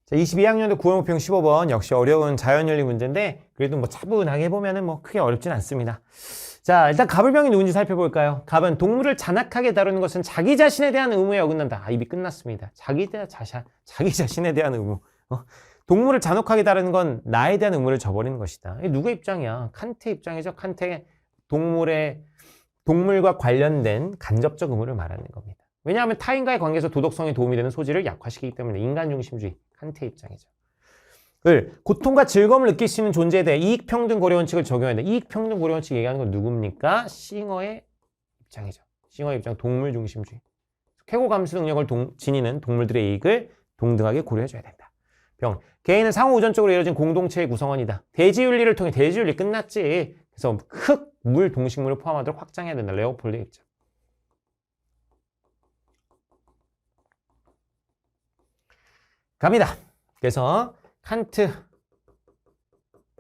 자, 22학년도 9월 목표 15번 역시 어려운 자연연리 문제인데 그래도 뭐 차분하게 해보면은 뭐 크게 어렵진 않습니다. 자, 일단 갑을병이 누군지 살펴볼까요? 갑은 동물을 잔악하게 다루는 것은 자기 자신에 대한 의무에 어긋난다. 아, 입이 끝났습니다. 자기 자신에 대한 의무. 동물을 잔혹하게 다루는 건 나에 대한 의무를 저버리는 것이다. 이게 누구의 입장이야? 칸트의 입장이죠. 칸트의 동물과 관련된 간접적 의무를 말하는 겁니다. 왜냐하면 타인과의 관계에서 도덕성에 도움이 되는 소질을 약화시키기 때문에 인간중심주의, 칸트의 입장이죠. 고통과 즐거움을 느낄 수 있는 존재에 대해 이익평등 고려 원칙을 적용해야 돼. 이익평등 고려 원칙 얘기하는 건 누굽니까? 싱어의 입장이죠. 싱어의 입장, 동물중심주의. 쾌고감수 능력을 지니는 동물들의 이익을 동등하게 고려해줘야 된다. 병, 개인은 상호 우전적으로 이루어진 공동체의 구성원이다. 대지윤리를 통해 대지윤리 끝났지. 그래서 흙, 물, 동식물을 포함하도록 확장해야 된다. 레오폴드의 입장. 갑니다. 그래서 칸트,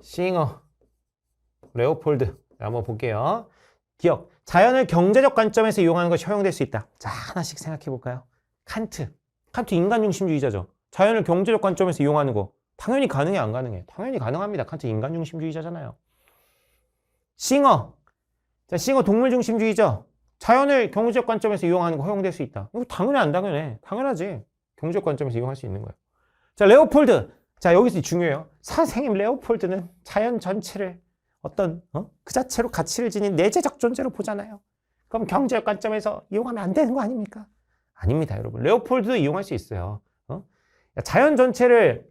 싱어, 레오폴드 한번 볼게요. 기억, 자연을 경제적 관점에서 이용하는 것이 허용될 수 있다. 자, 하나씩 생각해 볼까요? 칸트 인간중심주의자죠. 자연을 경제적 관점에서 이용하는 거 당연히 가능해, 안 가능해? 당연히 가능합니다. 칸트 인간중심주의자잖아요. 싱어, 자, 싱어 동물중심주의죠. 자연을 경제적 관점에서 이용하는 거 허용될 수 있다. 이거 당연히 안 당연해. 당연하지. 경제적 관점에서 이용할 수 있는 거예요. 자, 레오폴드. 자, 여기서 중요해요. 선생님, 레오폴드는 자연 전체를 그 자체로 가치를 지닌 내재적 존재로 보잖아요. 그럼 경제적 관점에서 이용하면 안 되는 거 아닙니까? 아닙니다, 여러분. 레오폴드도 이용할 수 있어요. 자연 전체를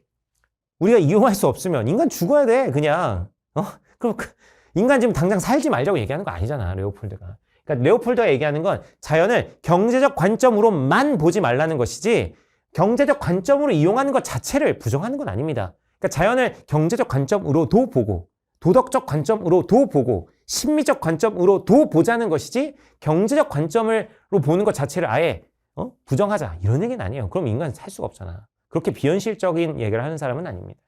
우리가 이용할 수 없으면 인간 죽어야 돼, 그냥. 그럼 인간 지금 당장 살지 말자고 얘기하는 거 아니잖아, 레오폴드가. 그러니까 레오폴드가 얘기하는 건 자연을 경제적 관점으로만 보지 말라는 것이지 경제적 관점으로 이용하는 것 자체를 부정하는 건 아닙니다. 그러니까 자연을 경제적 관점으로도 보고 도덕적 관점으로도 보고 심미적 관점으로도 보자는 것이지 경제적 관점으로 보는 것 자체를 아예 부정하자 이런 얘기는 아니에요. 그럼 인간 살 수가 없잖아. 그렇게 비현실적인 얘기를 하는 사람은 아닙니다.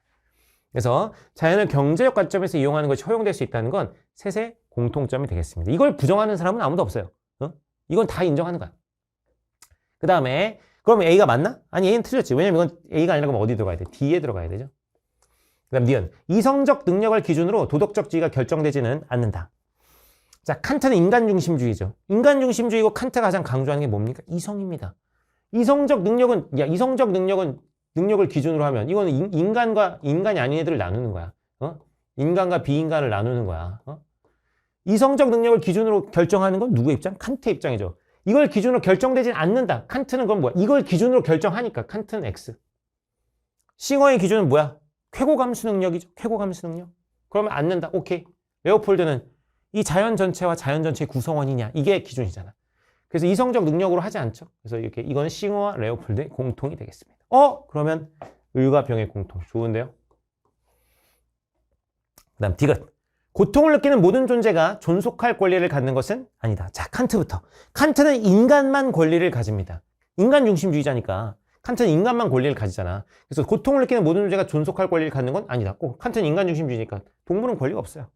그래서 자연을 경제적 관점에서 이용하는 것이 허용될 수 있다는 건 셋의 공통점이 되겠습니다. 이걸 부정하는 사람은 아무도 없어요. 이건 다 인정하는 거야. 그 다음에 그럼 A가 맞나? 아니, A는 틀렸지. 왜냐면 이건 A가 아니라 그러면 어디 들어가야 돼? D에 들어가야 되죠. 그 다음 니은, 이성적 능력을 기준으로 도덕적 지위가 결정되지는 않는다. 자, 칸트는 인간중심주의죠. 인간중심주의고 칸트가 가장 강조하는 게 뭡니까? 이성입니다. 이성적 능력은 능력을 기준으로 하면 이거는 인간이 아닌 애들을 나누는 거야. 인간과 비인간을 나누는 거야. 이성적 능력을 기준으로 결정하는 건 누구의 입장? 칸트의 입장이죠. 이걸 기준으로 결정되진 않는다. 칸트는 그럼 뭐야? 이걸 기준으로 결정하니까 칸트는 X. 싱어의 기준은 뭐야? 쾌고감수 능력이죠. 쾌고감수 능력. 그러면 않는다. 오케이. 레오폴드는 이 자연 전체와 자연 전체의 구성원이냐? 이게 기준이잖아. 그래서 이성적 능력으로 하지 않죠. 그래서 이렇게 이건 싱어와 레오폴드의 공통이 되겠습니다. 그러면 을과 병의 공통. 좋은데요? 그 다음 디귿. 고통을 느끼는 모든 존재가 존속할 권리를 갖는 것은 아니다. 자, 칸트부터. 칸트는 인간만 권리를 가집니다. 인간 중심주의자니까 칸트는 인간만 권리를 가지잖아. 그래서 고통을 느끼는 모든 존재가 존속할 권리를 갖는 건 아니다. 꼭 칸트는 인간 중심주의니까 동물은 권리가 없어요.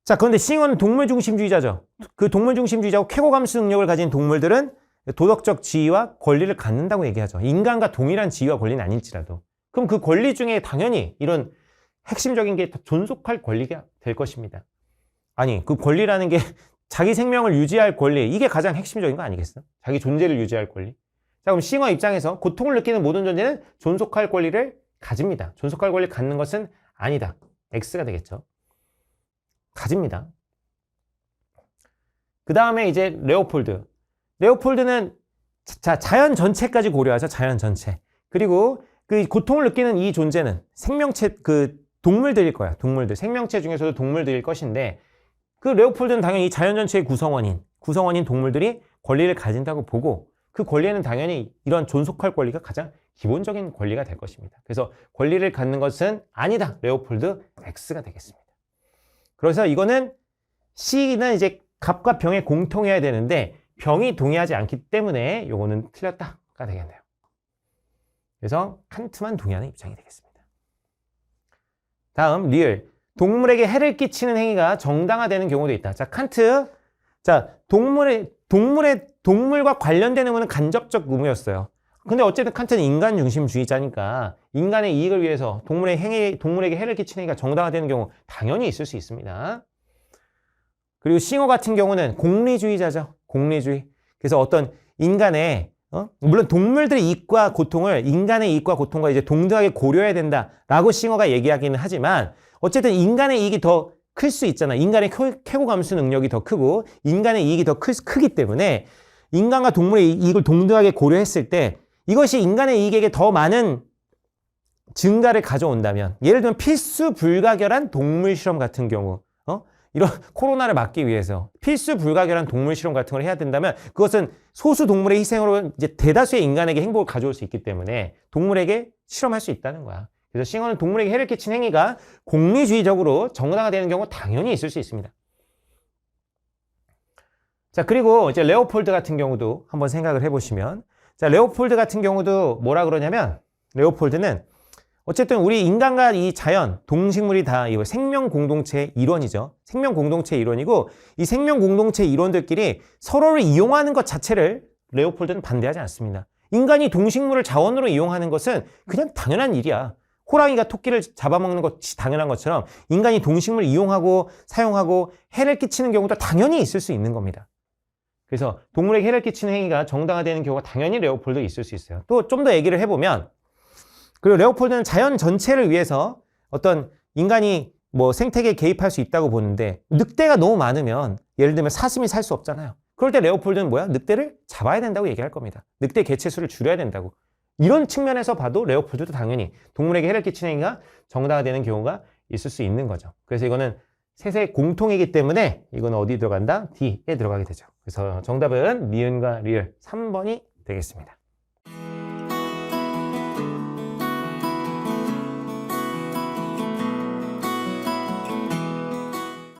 자, 그런데 싱어는 동물 중심주의자죠. 그 동물 중심주의자고 쾌고감수 능력을 가진 동물들은 도덕적 지위와 권리를 갖는다고 얘기하죠. 인간과 동일한 지위와 권리는 아닐지라도. 그럼 그 권리 중에 당연히 이런 핵심적인 게 존속할 권리가 될 것입니다. 아니, 그 권리라는 게 자기 생명을 유지할 권리, 이게 가장 핵심적인 거 아니겠어? 자기 존재를 유지할 권리. 자, 그럼 싱어 입장에서 고통을 느끼는 모든 존재는 존속할 권리를 가집니다. 존속할 권리를 갖는 것은 아니다. X가 되겠죠. 가집니다. 그 다음에 이제 레오폴드. 레오폴드는 자연 전체까지 고려하죠. 자연 전체. 그리고 그 고통을 느끼는 이 존재는 생명체, 동물들일 거야. 동물들. 생명체 중에서도 동물들일 것인데 그 레오폴드는 당연히 이 자연 전체의 구성원인 동물들이 권리를 가진다고 보고 그 권리에는 당연히 이런 존속할 권리가 가장 기본적인 권리가 될 것입니다. 그래서 권리를 갖는 것은 아니다. 레오폴드 X가 되겠습니다. 그래서 이거는 C는 이제 갑과 병에 공통해야 되는데 병이 동의하지 않기 때문에 이거는 틀렸다가 되겠네요. 그래서 칸트만 동의하는 입장이 되겠습니다. 다음 리을. 동물에게 해를 끼치는 행위가 정당화되는 경우도 있다. 자, 칸트. 자, 동물과 관련된 의무는 간접적 의무였어요. 근데 어쨌든 칸트는 인간 중심주의자니까 인간의 이익을 위해서 동물에게 해를 끼치는 행위가 정당화되는 경우 당연히 있을 수 있습니다. 그리고 싱어 같은 경우는 공리주의자죠. 공리주의. 그래서 어떤 인간의 물론 동물들의 이익과 고통을 인간의 이익과 고통과 이제 동등하게 고려해야 된다라고 싱어가 얘기하기는 하지만 어쨌든 인간의 이익이 더 클 수 있잖아. 인간의 쾌고 감수 능력이 더 크고 인간의 이익이 더 크기 때문에 인간과 동물의 이익을 동등하게 고려했을 때 이것이 인간의 이익에게 더 많은 증가를 가져온다면 예를 들면 필수 불가결한 동물 실험 같은 경우 이런 코로나를 막기 위해서 필수 불가결한 동물 실험 같은 걸 해야 된다면 그것은 소수 동물의 희생으로 이제 대다수의 인간에게 행복을 가져올 수 있기 때문에 동물에게 실험할 수 있다는 거야. 그래서 싱어는 동물에게 해를 끼친 행위가 공리주의적으로 정당화되는 경우 당연히 있을 수 있습니다. 자, 그리고 이제 레오폴드 같은 경우도 한번 생각을 해보시면 자, 레오폴드 같은 경우도 뭐라 그러냐면 레오폴드는 어쨌든 우리 인간과 이 자연, 동식물이 다 이 생명 공동체의 일원이죠. 생명 공동체의 일원이고 이 생명 공동체의 일원들끼리 서로를 이용하는 것 자체를 레오폴드는 반대하지 않습니다. 인간이 동식물을 자원으로 이용하는 것은 그냥 당연한 일이야. 호랑이가 토끼를 잡아먹는 것이 당연한 것처럼 인간이 동식물을 이용하고 사용하고 해를 끼치는 경우도 당연히 있을 수 있는 겁니다. 그래서 동물에게 해를 끼치는 행위가 정당화되는 경우가 당연히 레오폴드에 있을 수 있어요. 또 좀 더 얘기를 해보면 그리고 레오폴드는 자연 전체를 위해서 어떤 인간이 뭐 생태계에 개입할 수 있다고 보는데 늑대가 너무 많으면 예를 들면 사슴이 살 수 없잖아요. 그럴 때 레오폴드는 뭐야? 늑대를 잡아야 된다고 얘기할 겁니다. 늑대 개체수를 줄여야 된다고. 이런 측면에서 봐도 레오폴드도 당연히 동물에게 해를 끼치는 행위가 정당화되는 경우가 있을 수 있는 거죠. 그래서 이거는 셋의 공통이기 때문에 이거는 어디 들어간다? D에 들어가게 되죠. 그래서 정답은 니은과 리을 3번이 되겠습니다.